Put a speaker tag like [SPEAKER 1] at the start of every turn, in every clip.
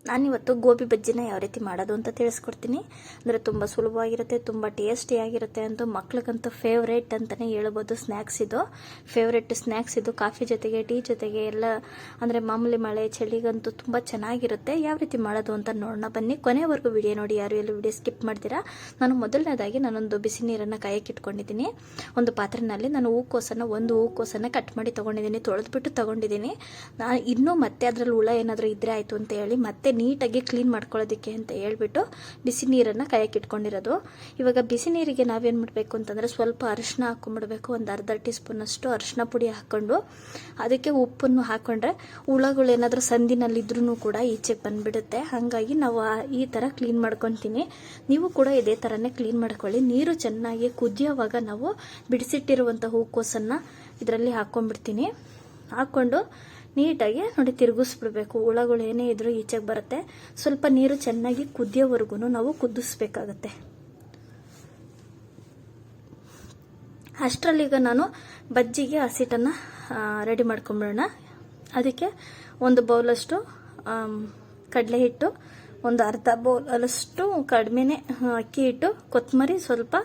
[SPEAKER 1] ನಾನಿವತ್ತು ಗೋಬಿ ಬಜ್ಜಿನ ಯಾವ ರೀತಿ ಮಾಡೋದು ಅಂತ ತಿಳಿಸ್ಕೊಡ್ತೀನಿ. ಅಂದರೆ ತುಂಬ ಸುಲಭವಾಗಿರುತ್ತೆ, ತುಂಬ ಟೇಸ್ಟಿಯಾಗಿರುತ್ತೆ ಅಂತ ಮಕ್ಳಿಗಂತೂ ಫೇವ್ರೇಟ್ ಅಂತಲೇ ಹೇಳ್ಬೋದು. ಸ್ನ್ಯಾಕ್ಸ್ ಇದು ಫೇವ್ರೇಟ್ ಸ್ನ್ಯಾಕ್ಸ್ ಇದು. ಕಾಫಿ ಜೊತೆಗೆ, ಟೀ ಜೊತೆಗೆ ಎಲ್ಲ, ಅಂದರೆ ಮಾಮೂಲಿ ಮಳೆ ಚಳಿಗಂತೂ ತುಂಬ ಚೆನ್ನಾಗಿರುತ್ತೆ. ಯಾವ ರೀತಿ ಮಾಡೋದು ಅಂತ ನೋಡೋಣ ಬನ್ನಿ. ಕೊನೆವರೆಗೂ ವಿಡಿಯೋ ನೋಡಿ, ಯಾರು ಎಲ್ಲ ವಿಡಿಯೋ ಸ್ಕಿಪ್ ಮಾಡ್ತೀರಾ. ಮೊದಲನೇದಾಗಿ ನಾನೊಂದು ಬಿಸಿ ನೀರನ್ನು ಕಾಯಕ್ಕೆ ಇಟ್ಕೊಂಡಿದ್ದೀನಿ. ಒಂದು ಪಾತ್ರೆಯಲ್ಲಿ ನಾನು ಒಂದು ಹೂಕೋಸನ್ನು ಕಟ್ ಮಾಡಿ ತೊಗೊಂಡಿದ್ದೀನಿ, ತೊಳೆದ್ಬಿಟ್ಟು ತೊಗೊಂಡಿದ್ದೀನಿ. ನಾನು ಇನ್ನೂ ಮತ್ತೆ ಅದರಲ್ಲಿ ಹುಳ ಏನಾದರೂ ಇದ್ರೆ ಆಯಿತು ಅಂತ ಹೇಳಿ ಮತ್ತೆ ನೀಟಾಗಿ ಕ್ಲೀನ್ ಮಾಡ್ಕೊಳ್ಳೋದಕ್ಕೆ ಅಂತ ಹೇಳ್ಬಿಟ್ಟು ಬಿಸಿ ನೀರನ್ನು ಕಾಯಕ್ಕೆ ಇಟ್ಕೊಂಡಿರೋದು. ಇವಾಗ ಬಿಸಿ ನೀರಿಗೆ ನಾವೇನು ಮಾಡಬೇಕು ಅಂತಂದರೆ ಸ್ವಲ್ಪ ಅರಿಶಿನ ಹಾಕೊಂಡ್ಬಿಡ್ಬೇಕು. ಒಂದು ಅರ್ಧ ಟೀ ಸ್ಪೂನಷ್ಟು ಅರಿಶಿನ ಪುಡಿ ಹಾಕ್ಕೊಂಡು ಅದಕ್ಕೆ ಉಪ್ಪನ್ನು ಹಾಕ್ಕೊಂಡ್ರೆ ಹುಳಗಳು ಏನಾದರೂ ಸಂದಿನಲ್ಲಿದ್ರೂ ಕೂಡ ಈಚೆಗೆ ಬಂದುಬಿಡುತ್ತೆ. ಹಾಗಾಗಿ ನಾವು ಈ ಥರ ಕ್ಲೀನ್ ಮಾಡ್ಕೊತೀನಿ. ನೀವು ಕೂಡ ಇದೇ ಥರನೇ ಕ್ಲೀನ್ ಮಾಡ್ಕೊಳ್ಳಿ. ನೀರು ಚೆನ್ನಾಗಿ ಕುದಿಯೋವಾಗ ನಾವು ಬಿಡಿಸಿಟ್ಟಿರುವಂಥ ಹೂಕೋಸನ್ನು ಇದರಲ್ಲಿ ಹಾಕ್ಕೊಂಡ್ಬಿಡ್ತೀನಿ. ಹಾಕ್ಕೊಂಡು ನೀಟಾಗಿ ನೋಡಿ ತಿರುಗಿಸ್ಬಿಡ್ಬೇಕು. ಹುಳಗಳು ಏನೇ ಇದ್ರೂ ಈಚೆಗೆ ಬರುತ್ತೆ. ಸ್ವಲ್ಪ ನೀರು ಚೆನ್ನಾಗಿ ಕುದಿಯೋವರೆಗೂ ನಾವು ಕುದಿಸ್ಬೇಕಾಗತ್ತೆ. ಅಷ್ಟರಲ್ಲೀಗ ನಾನು ಬಜ್ಜಿಗೆ ಹಸಿಟ್ಟನ್ನು ರೆಡಿ ಮಾಡ್ಕೊಂಬಿಡೋಣ. ಅದಕ್ಕೆ ಒಂದು ಬೌಲಷ್ಟು ಕಡಲೆ ಹಿಟ್ಟು, ಒಂದು ಅರ್ಧ ಬೌಲಷ್ಟು ಕಡಿಮೆನೇ ಅಕ್ಕಿ ಹಿಟ್ಟು, ಕೊತ್ತಂಬರಿ ಸ್ವಲ್ಪ,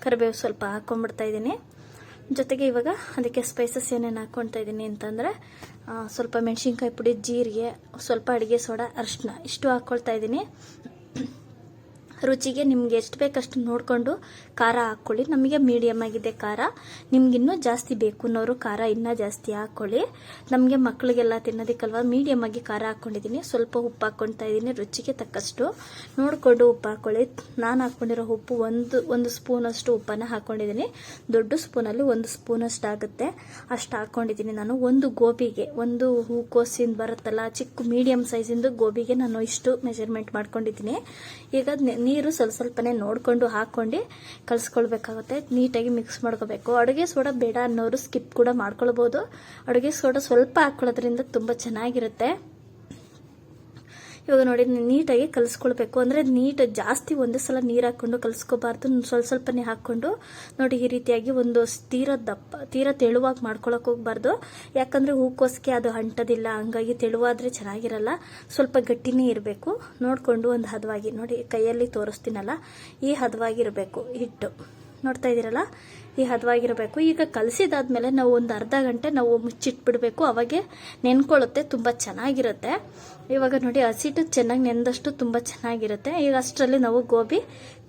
[SPEAKER 1] ಕರಿಬೇವು ಸ್ವಲ್ಪ ಹಾಕ್ಕೊಂಡ್ಬಿಡ್ತಾ ಇದ್ದೀನಿ. ಜೊತೆಗೆ ಇವಾಗ ಅದಕ್ಕೆ ಸ್ಪೈಸಸ್ ಏನೇನು ಹಾಕ್ಕೊಳ್ತಾ ಇದ್ದೀನಿ ಅಂತಂದರೆ ಸ್ವಲ್ಪ ಮೆಣಸಿನ್ಕಾಯಿ ಪುಡಿ, ಜೀರಿಗೆ, ಸ್ವಲ್ಪ ಅಡುಗೆ ಸೋಡಾ, ಅರಿಶಿನ ಇಷ್ಟು ಹಾಕ್ಕೊಳ್ತಾ ಇದ್ದೀನಿ. ರುಚಿಗೆ ನಿಮ್ಗೆ ಎಷ್ಟು ಬೇಕಷ್ಟು ನೋಡಿಕೊಂಡು ಖಾರ ಹಾಕ್ಕೊಳ್ಳಿ. ನಮಗೆ ಮೀಡಿಯಮ್ ಆಗಿದೆ ಖಾರ. ನಿಮ್ಗಿನ್ನೂ ಜಾಸ್ತಿ ಬೇಕು ಅನ್ನೋರು ಖಾರ ಇನ್ನೂ ಜಾಸ್ತಿ ಹಾಕ್ಕೊಳ್ಳಿ. ನಮಗೆ ಮಕ್ಕಳಿಗೆಲ್ಲ ತಿನ್ನೋದಕ್ಕಲ್ವ ಮೀಡಿಯಮ್ ಆಗಿ ಖಾರ ಹಾಕ್ಕೊಂಡಿದ್ದೀನಿ. ಸ್ವಲ್ಪ ಉಪ್ಪು ಹಾಕ್ಕೊಳ್ತಾ ಇದ್ದೀನಿ, ರುಚಿಗೆ ತಕ್ಕಷ್ಟು ನೋಡಿಕೊಂಡು ಉಪ್ಪು ಹಾಕ್ಕೊಳ್ಳಿ. ನಾನು ಹಾಕ್ಕೊಂಡಿರೋ ಉಪ್ಪು ಒಂದು ಸ್ಪೂನಷ್ಟು ಉಪ್ಪನ್ನು ಹಾಕ್ಕೊಂಡಿದ್ದೀನಿ. ದೊಡ್ಡ ಸ್ಪೂನಲ್ಲಿ 1 ಸ್ಪೂನಷ್ಟು ಆಗುತ್ತೆ, ಅಷ್ಟು ಹಾಕ್ಕೊಂಡಿದ್ದೀನಿ ನಾನು. ಒಂದು ಗೋಬಿಗೆ, ಒಂದು ಹೂಕೋಸಿಂದ ಬರುತ್ತಲ್ಲ ಚಿಕ್ಕ ಮೀಡಿಯಮ್ ಸೈಜಿಂದು ಗೋಬಿಗೆ ನಾನು ಇಷ್ಟು ಮೆಜರ್ಮೆಂಟ್ ಮಾಡ್ಕೊಂಡಿದ್ದೀನಿ. ಈಗ ನೀರು ಸ್ವಲ್ಪನೇ ನೋಡಿಕೊಂಡು ಹಾಕ್ಕೊಂಡು ಕಲಿಸ್ಕೊಳ್ಬೇಕಾಗುತ್ತೆ. ನೀಟಾಗಿ ಮಿಕ್ಸ್ ಮಾಡ್ಕೋಬೇಕು. ಅಡುಗೆ ಸೋಡಾ ಬೇಡ ಅನ್ನೋರು ಸ್ಕಿಪ್ ಕೂಡ ಮಾಡ್ಕೊಳ್ಬೋದು. ಅಡುಗೆ ಸೋಡಾ ಸ್ವಲ್ಪ ಹಾಕ್ಕೊಳ್ಳೋದ್ರಿಂದ ತುಂಬ ಚೆನ್ನಾಗಿರುತ್ತೆ. ಇವಾಗ ನೋಡಿ ನೀಟಾಗಿ ಕಲಿಸ್ಕೊಳ್ಬೇಕು. ಅಂದರೆ ಜಾಸ್ತಿ ಒಂದೇ ಸಲ ನೀರು ಹಾಕ್ಕೊಂಡು ಕಲಿಸ್ಕೋಬಾರ್ದು. ಸ್ವಲ್ಪನೇ ಹಾಕ್ಕೊಂಡು ನೋಡಿ ಈ ರೀತಿಯಾಗಿ ಒಂದು ತೀರ ತೆಳುವಾಗಿ ಮಾಡ್ಕೊಳಕ್ಕೆ ಹೋಗ್ಬಾರ್ದು. ಯಾಕಂದರೆ ಹೂಕೋಸಿಗೆ ಅದು ಅಂಟೋದಿಲ್ಲ. ಹಂಗಾಗಿ ತೆಳುವಾದರೆ ಚೆನ್ನಾಗಿರಲ್ಲ. ಸ್ವಲ್ಪ ಗಟ್ಟಿನೇ ಇರಬೇಕು. ನೋಡಿಕೊಂಡು ಒಂದು ಹದವಾಗಿ ನೋಡಿ, ಕೈಯಲ್ಲಿ ತೋರಿಸ್ತೀನಲ್ಲ ಈ ಹದವಾಗಿರಬೇಕು ಹಿಟ್ಟು. ನೋಡ್ತಾ ಇದ್ದೀರಲ್ಲ ಈ ಹದವಾಗಿರಬೇಕು. ಈಗ ಕಲಸಿದಾದ್ಮೇಲೆ ನಾವು ಒಂದು ಅರ್ಧ ಗಂಟೆ ನಾವು ಮುಚ್ಚಿಟ್ಬಿಡ್ಬೇಕು. ಅವಾಗೆ ನೆನ್ಕೊಳ್ಳುತ್ತೆ, ತುಂಬ ಚೆನ್ನಾಗಿರುತ್ತೆ. ಇವಾಗ ನೋಡಿ ಹಸಿಟ್ಟು ಚೆನ್ನಾಗಿ ನೆಂದಷ್ಟು ತುಂಬ ಚೆನ್ನಾಗಿರುತ್ತೆ. ಈಗ ಅಷ್ಟರಲ್ಲಿ ನಾವು ಗೋಬಿ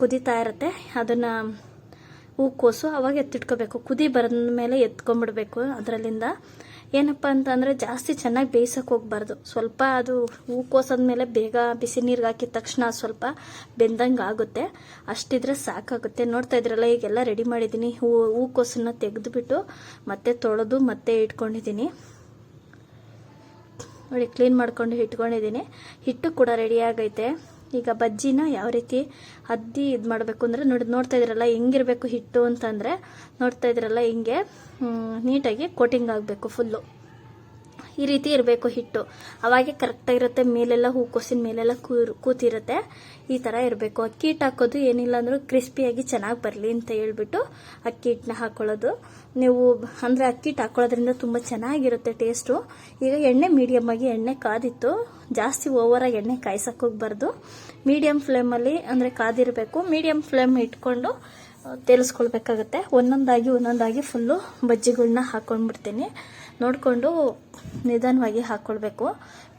[SPEAKER 1] ಕುದೀತಾ ಇರುತ್ತೆ, ಅದನ್ನು ಹೂಕೋಸು ಅವಾಗ ಎತ್ತಿಟ್ಕೋಬೇಕು. ಕುದಿ ಬರದ ಮೇಲೆ ಎತ್ಕೊಂಡ್ಬಿಡ್ಬೇಕು ಅದರಲ್ಲಿಂದ. ಏನಪ್ಪ ಅಂತಂದರೆ ಜಾಸ್ತಿ ಚೆನ್ನಾಗಿ ಬೇಯಿಸೋಕೆ ಹೋಗ್ಬಾರ್ದು. ಸ್ವಲ್ಪ ಅದು ಹೂಕೋಸಾದ್ಮೇಲೆ ಬೇಗ ಬಿಸಿ ನೀರಿಗೆ ಹಾಕಿದ ತಕ್ಷಣ ಸ್ವಲ್ಪ ಬೆಂದಂಗೆ ಆಗುತ್ತೆ. ಅಷ್ಟಿದ್ರೆ ಸಾಕಾಗುತ್ತೆ. ನೋಡ್ತಾ ಇದ್ರಲ್ಲ ಈಗೆಲ್ಲ ರೆಡಿ ಮಾಡಿದ್ದೀನಿ. ಹೂಕೋಸನ್ನು ತೆಗೆದುಬಿಟ್ಟು ಮತ್ತೆ ತೊಳೆದು ಮತ್ತೆ ಇಟ್ಕೊಂಡಿದ್ದೀನಿ. ನೋಡಿ ಕ್ಲೀನ್ ಮಾಡ್ಕೊಂಡು ಇಟ್ಕೊಂಡಿದ್ದೀನಿ. ಹಿಟ್ಟು ಕೂಡ ರೆಡಿ ಆಗೈತೆ. ಈಗ ಬಜ್ಜಿನ ಯಾವ ರೀತಿ ಅದ್ದಿ ಇದು ಮಾಡಬೇಕು ಅಂದರೆ ನೋಡ್ತಾ ಇದ್ರಲ್ಲ ಹೆಂಗಿರಬೇಕು ಹಿಟ್ಟು ಅಂತಂದರೆ, ನೋಡ್ತಾ ಇದ್ರಲ್ಲ ಹಿಂಗೆ ನೀಟಾಗಿ ಕೋಟಿಂಗ್ ಆಗಬೇಕು. ಫುಲ್ಲು ಈ ರೀತಿ ಇರಬೇಕು ಹಿಟ್ಟು. ಅವಾಗೆ ಕರೆಕ್ಟಾಗಿರುತ್ತೆ. ಮೇಲೆಲ್ಲ ಹೂಕೋಸಿನ ಮೇಲೆಲ್ಲ ಕೂತಿರುತ್ತೆ. ಈ ಥರ ಇರಬೇಕು. ಅಕ್ಕಿ ಹಿಟ್ಟು ಹಾಕೋದು ಏನಿಲ್ಲ ಅಂದರೂ ಕ್ರಿಸ್ಪಿಯಾಗಿ ಚೆನ್ನಾಗಿ ಬರಲಿ ಅಂತ ಹೇಳ್ಬಿಟ್ಟು ಅಕ್ಕಿ ಹಿಟ್ಟನ್ನ ಹಾಕ್ಕೊಳ್ಳೋದು. ನೀವು ಅಂದರೆ ಅಕ್ಕಿ ಹಿಟ್ಟು ಹಾಕ್ಕೊಳ್ಳೋದ್ರಿಂದ ತುಂಬ ಚೆನ್ನಾಗಿರುತ್ತೆ ಟೇಸ್ಟು. ಈಗ ಎಣ್ಣೆ ಮೀಡಿಯಮ್ ಆಗಿ ಎಣ್ಣೆ ಕಾದಿತ್ತು. ಜಾಸ್ತಿ ಓವರಾಗಿ ಎಣ್ಣೆ ಕಾಯ್ಸಕ್ಕೆ ಹೋಗ್ಬಾರ್ದು. ಮೀಡಿಯಮ್ ಫ್ಲೇಮಲ್ಲಿ ಅಂದರೆ ಕಾದಿರಬೇಕು. ಮೀಡಿಯಮ್ ಫ್ಲೇಮ್ ಇಟ್ಕೊಂಡು ತೇಲಿಸ್ಕೊಳ್ಬೇಕಾಗತ್ತೆ. ಒಂದೊಂದಾಗಿ ಫುಲ್ಲು ಬಜ್ಜಿಗಳನ್ನ ಹಾಕ್ಕೊಂಡ್ಬಿಡ್ತೀನಿ. ನೋಡಿಕೊಂಡು ನಿಧಾನವಾಗಿ ಹಾಕ್ಕೊಳ್ಬೇಕು.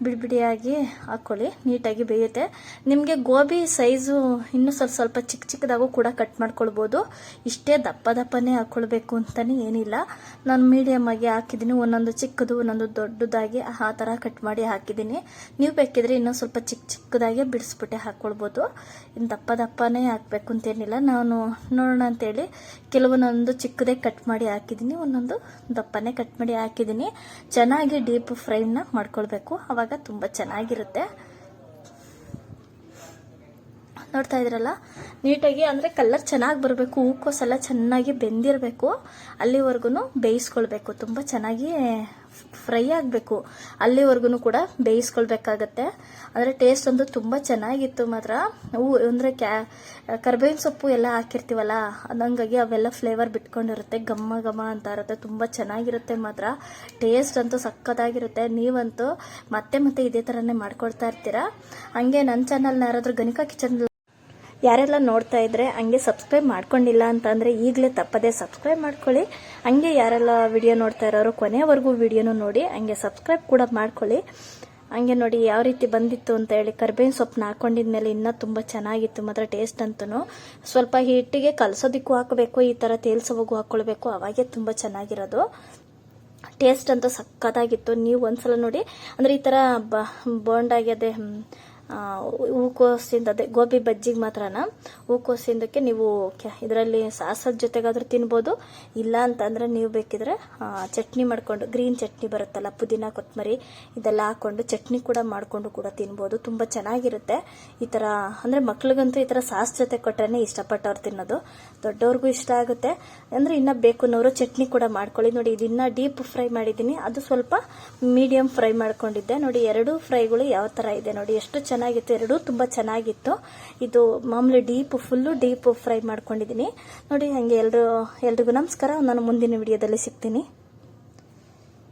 [SPEAKER 1] ಬಿಡಿಯಾಗಿ ಹಾಕ್ಕೊಳ್ಳಿ, ನೀಟಾಗಿ ಬೇಯುತ್ತೆ. ನಿಮಗೆ ಗೋಬಿ ಸೈಜು ಇನ್ನೂ ಸ್ವಲ್ಪ ಚಿಕ್ಕದಾಗೂ ಕೂಡ ಕಟ್ ಮಾಡ್ಕೊಳ್ಬೋದು. ಇಷ್ಟೇ ದಪ್ಪನೇ ಹಾಕ್ಕೊಳ್ಬೇಕು ಅಂತಲೇ ಏನಿಲ್ಲ. ನಾನು ಮೀಡಿಯಮ್ ಆಗಿ ಹಾಕಿದ್ದೀನಿ. ಒಂದೊಂದು ಚಿಕ್ಕದು ಒಂದೊಂದು ದೊಡ್ಡದಾಗಿ ಆ ಥರ ಕಟ್ ಮಾಡಿ ಹಾಕಿದ್ದೀನಿ. ನೀವು ಬೇಕಿದ್ರೆ ಇನ್ನೂ ಸ್ವಲ್ಪ ಚಿಕ್ಕದಾಗಿ ಬಿಡಿಸ್ಬಿಟ್ಟೆ ಹಾಕ್ಕೊಳ್ಬೋದು. ಇನ್ನು ದಪ್ಪನೇ ಹಾಕಬೇಕು ಅಂತೇನಿಲ್ಲ. ನಾನು ನೋಡೋಣ ಅಂತೇಳಿ ಕೆಲವೊಂದೊಂದು ಚಿಕ್ಕದೇ ಕಟ್ ಮಾಡಿ ಹಾಕಿದ್ದೀನಿ, ಒಂದೊಂದು ದಪ್ಪನೇ ಕಟ್ ಮಾಡಿ ಹಾಕಿದ್ದೀನಿ. ಚೆನ್ನಾಗಿ ಡೀಪ್ ಫ್ರೈನ ಮಾಡ್ಕೊಳ್ಬೇಕು. ಅವಾಗ ತುಂಬ ಚೆನ್ನಾಗಿರುತ್ತೆ. ನೋಡ್ತಾ ಇದ್ರಲ್ಲ ನೀಟಾಗಿ, ಅಂದರೆ ಕಲರ್ ಚೆನ್ನಾಗಿ ಬರಬೇಕು. ಹೂಕೋಸೆಲ್ಲ ಚೆನ್ನಾಗಿ ಬೆಂದಿರಬೇಕು. ಅಲ್ಲಿವರೆಗೂ ಬೇಯಿಸ್ಕೊಳ್ಬೇಕು. ತುಂಬ ಚೆನ್ನಾಗಿ ಫ್ರೈ ಆಗಬೇಕು, ಅಲ್ಲಿವರೆಗೂ ಕೂಡ ಬೇಯಿಸ್ಕೊಳ್ಬೇಕಾಗತ್ತೆ. ಅಂದರೆ ಟೇಸ್ಟ್ ಅಂತೂ ತುಂಬ ಚೆನ್ನಾಗಿತ್ತು ಮಾತ್ರ. ಅಂದರೆ ಕರ್ಬೇವಿನ ಸೊಪ್ಪು ಎಲ್ಲ ಹಾಕಿರ್ತೀವಲ್ಲ, ಹಂಗಾಗಿ ಅವೆಲ್ಲ ಫ್ಲೇವರ್ ಬಿಟ್ಕೊಂಡಿರುತ್ತೆ, ಘಮ ಘಮ ಅಂತ ಇರುತ್ತೆ, ತುಂಬ ಚೆನ್ನಾಗಿರುತ್ತೆ ಮಾತ್ರ. ಟೇಸ್ಟ್ ಅಂತೂ ಸಕ್ಕತ್ತಾಗಿರುತ್ತೆ. ನೀವಂತೂ ಮತ್ತೆ ಮತ್ತೆ ಇದೇ ಥರನೇ ಮಾಡ್ಕೊಳ್ತಾ ಇರ್ತೀರಾ. ಹಂಗೆ ನನ್ನ ಚಾನಲ್ನ ಯಾರಾದರೂ ಗಣಿಕಾ ಕಿಚನ್ ಯಾರೆಲ್ಲ ನೋಡ್ತಾ ಇದ್ರೆ ಹಂಗೆ ಸಬ್ಸ್ಕ್ರೈಬ್ ಮಾಡ್ಕೊಂಡಿಲ್ಲ ಅಂತಂದರೆ ಈಗಲೇ ತಪ್ಪದೆ ಸಬ್ಸ್ಕ್ರೈಬ್ ಮಾಡ್ಕೊಳ್ಳಿ. ಹಂಗೆ ಯಾರೆಲ್ಲ ವಿಡಿಯೋ ನೋಡ್ತಾ ಇರೋರು ಕೊನೆವರೆಗೂ ವಿಡಿಯೋನು ನೋಡಿ, ಹಂಗೆ ಸಬ್ಸ್ಕ್ರೈಬ್ ಕೂಡ ಮಾಡ್ಕೊಳ್ಳಿ. ಹಂಗೆ ನೋಡಿ ಯಾವ ರೀತಿ ಬಂದಿತ್ತು ಅಂತ ಹೇಳಿ. ಕರ್ಬೇವಿನ ಸೊಪ್ಪನ್ನ ಹಾಕೊಂಡಿದ್ಮೇಲೆ ಇನ್ನೂ ತುಂಬ ಚೆನ್ನಾಗಿತ್ತು ಮಾತ್ರ ಟೇಸ್ಟ್ ಅಂತೂ. ಸ್ವಲ್ಪ ಹಿಟ್ಟಿಗೆ ಕಲಸೋದಕ್ಕೂ ಹಾಕಬೇಕು, ಈ ಥರ ತೇಲ್ಸೋವಾಗೂ ಹಾಕ್ಕೊಳ್ಬೇಕು, ಅವಾಗೇ ತುಂಬ ಚೆನ್ನಾಗಿರೋದು. ಟೇಸ್ಟ್ ಅಂತೂ ಸಕ್ಕತ್ತಾಗಿತ್ತು. ನೀವು ಒಂದ್ಸಲ ನೋಡಿ. ಅಂದರೆ ಈ ಥರ ಬೋಂಡಾಗ್ಯದೆ ಹೂಕೋಸಿಂದ, ಅದೇ ಗೋಬಿ ಬಜ್ಜಿಗೆ ಮಾತ್ರನ ಹೂಕೋಸಿಂದಕ್ಕೆ ನೀವು ಇದರಲ್ಲಿ ಸಾಸದ ಜೊತೆಗಾದ್ರೂ ತಿನ್ಬೋದು. ಇಲ್ಲ ಅಂತಂದರೆ ನೀವು ಬೇಕಿದ್ರೆ ಚಟ್ನಿ ಮಾಡಿಕೊಂಡು, ಗ್ರೀನ್ ಚಟ್ನಿ ಬರುತ್ತಲ್ಲ, ಪುದೀನ ಕೊತ್ತಂಬರಿ ಇದೆಲ್ಲ ಹಾಕ್ಕೊಂಡು ಚಟ್ನಿ ಕೂಡ ಮಾಡಿಕೊಂಡು ಕೂಡ ತಿನ್ಬೋದು. ತುಂಬ ಚೆನ್ನಾಗಿರುತ್ತೆ. ಈ ಥರ ಅಂದರೆ ಮಕ್ಳಿಗಂತೂ ಈ ಥರ ಸಾಸ್ ಜೊತೆ ಕೊಟ್ಟರೆ ಇಷ್ಟಪಟ್ಟವ್ರು ತಿನ್ನೋದು, ದೊಡ್ಡವ್ರಿಗೂ ಇಷ್ಟ ಆಗುತ್ತೆ. ಅಂದರೆ ಇನ್ನೂ ಬೇಕು ಅನ್ನೋರು ಚಟ್ನಿ ಕೂಡ ಮಾಡ್ಕೊಳ್ಳಿ. ನೋಡಿ, ಇದನ್ನ ಡೀಪ್ ಫ್ರೈ ಮಾಡಿದ್ದೀನಿ, ಅದು ಸ್ವಲ್ಪ ಮೀಡಿಯಂ ಫ್ರೈ ಮಾಡ್ಕೊಂಡಿದ್ದೆ. ನೋಡಿ, ಎರಡೂ ಫ್ರೈಗಳು ಯಾವ ಥರ ಇದೆ ನೋಡಿ, ಎಷ್ಟು ಚೆನ್ನಾಗಿತ್ತು. ಎರಡೂ ತುಂಬ ಚೆನ್ನಾಗಿತ್ತು. ಇದು ಮಾಮೂಲಿ ಫುಲ್ಲು ಡೀಪ್ ಫ್ರೈ ಮಾಡ್ಕೊಂಡಿದ್ದೀನಿ ನೋಡಿ. ಹಾಗೆ ಎಲ್ರಿಗೂ ನಮಸ್ಕಾರ. ನಾನು ಮುಂದಿನ ವಿಡಿಯೋದಲ್ಲಿ ಸಿಗ್ತೀನಿ.